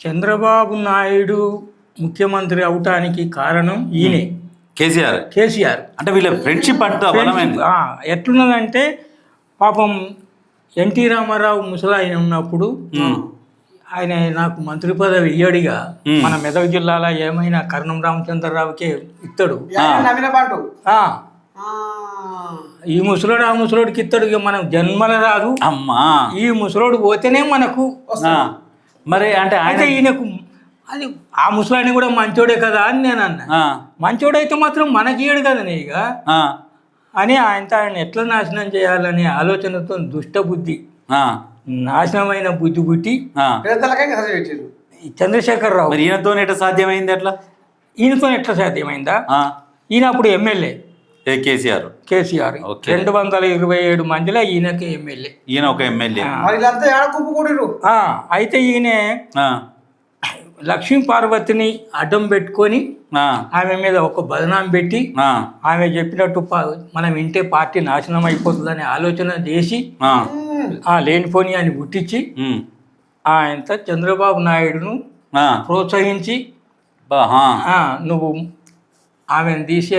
చంద్రబాబు నాయుడు ముఖ్యమంత్రి అవటానికి కారణం ఈయనే కేసీఆర్. అంటే వీళ్ళ ఫ్రెండ్షిప్ అంతా ఎట్లున్నదంటే పాపం ఎన్టీ రామారావు ముసలాయన ఉన్నప్పుడు ఆయన నాకు మంత్రి పదవి ఇయ్యడిగా మన మెదక్ జిల్లాలో ఏమైనా కర్ణం రామచంద్రరావుకే ఇస్తాడు. ఈ ముసలోడు ఆ ముసలోడికి ఇస్తాడు. ఇక మనం జన్మల రాదు అమ్మా. ఈ ముసలోడు పోతేనే మనకు మరి అంటే అయితే ఈయనకు అది ఆ ముసలాయన కూడా మంచోడే కదా అని నేను అన్నా. మంచోడైతే మాత్రం మనకియడు కదా ఇక అని ఆయన ఎట్లా నాశనం చేయాలనే ఆలోచనతో దుష్ట బుద్ధి నాశనమైన బుద్ధి పుట్టి చంద్రశేఖరరావు. ఈయనతో ఎట్లా సాధ్యమైంది? అట్లా ఈయనతో ఎట్లా సాధ్యమైందా? ఈయన అప్పుడు ఎమ్మెల్యే కేసీఆర్ 227 మందిలో ఈయనకి ఎమ్మెల్యే. ఈయన ఒక ఎమ్మెల్యే. అయితే ఈయన లక్ష్మీ పార్వతిని అడ్డం పెట్టుకొని ఆమె మీద ఒక బదనాం పెట్టి ఆమె చెప్పినట్టు మనం వింటే పార్టీ నాశనం అయిపోతుందని ఆలోచన చేసి లేనిపోని అని గుట్టించి ఆయన చంద్రబాబు నాయుడును ప్రోత్సహించి నువ్వు ఆమెను తీసి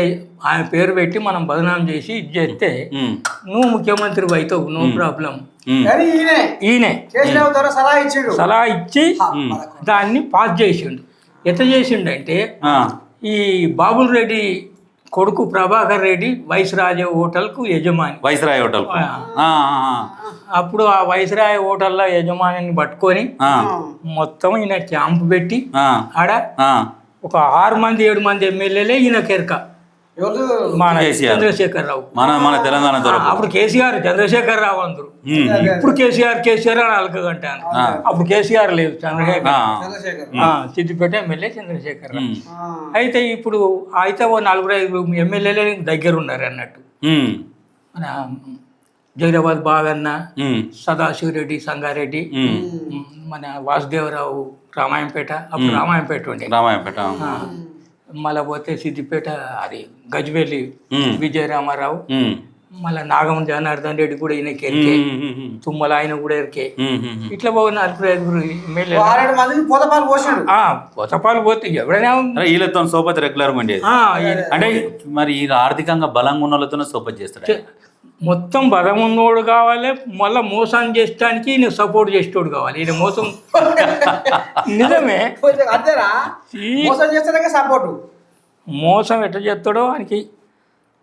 ఆమె పేరు పెట్టి మనం బదనాం చేసి ఇది చేస్తే నువ్వు ముఖ్యమంత్రి అవుతావు, నో ప్రాబ్లం. ఈయనే సలహా ఇచ్చి దాన్ని పాస్ చేసిండు. ఎట్లా చేసిండంటే ఈ బాబుల్ రెడ్డి కొడుకు ప్రభాకర్ రెడ్డి వైస్రాయ్ హోటల్కు యజమాని. అప్పుడు ఆ వైస్రాయ్ హోటల్లో యజమానిని పట్టుకొని మొత్తం ఈయన క్యాంప్ పెట్టి ఆడ ఒక 6 మంది 7 మంది ఎమ్మెల్యేలే ఈయన కెరక. మన చంద్రశేఖరరావు మన తెలంగాణ. అప్పుడు కేసీఆర్ చంద్రశేఖరరావు అందరు. ఇప్పుడు కేసీఆర్ అని అలకగంటాను. అప్పుడు కేసీఆర్ లేదు, చంద్రశేఖర్. సిద్దిపేట ఎమ్మెల్యే చంద్రశేఖరరావు. అయితే ఇప్పుడు అయితే 4-5 ఎమ్మెల్యేలే దగ్గర ఉన్నారు అన్నట్టు. మన జైరాబాద్ బాగన్న, సదాశివరెడ్డి, సంగారెడ్డి, మన వాసుదేవరావు రామాయంపేట. అప్పుడు రామాయంపేట ఉండే. మళ్ళీ పోతే సిద్దిపేట అది గజ్వేలి విజయరామారావు, మళ్ళీ నాగం జనార్దన్ రెడ్డి కూడా ఈయనకి ఎరికే, తుమ్మల ఆయన కూడా ఎరికే. ఇట్లా 4-5 ఎమ్మెల్యే పోతపాలు పోతే ఎవరైనా వీళ్ళతో సోపతి రెగ్యులర్ ఉండేది. అంటే మరి ఆర్థికంగా బలంగా ఉన్న వాళ్ళతోనే సోపతి చేస్తాడు. మొత్తం బలం ఉన్నోడు కావాలి, మళ్ళీ మోసం చేయడానికి ఈయన సపోర్ట్ చేసేటోడు కావాలి. ఈయన మోసం నిజమే. మోసం ఎట్లా చేస్తాడో ఆయనకి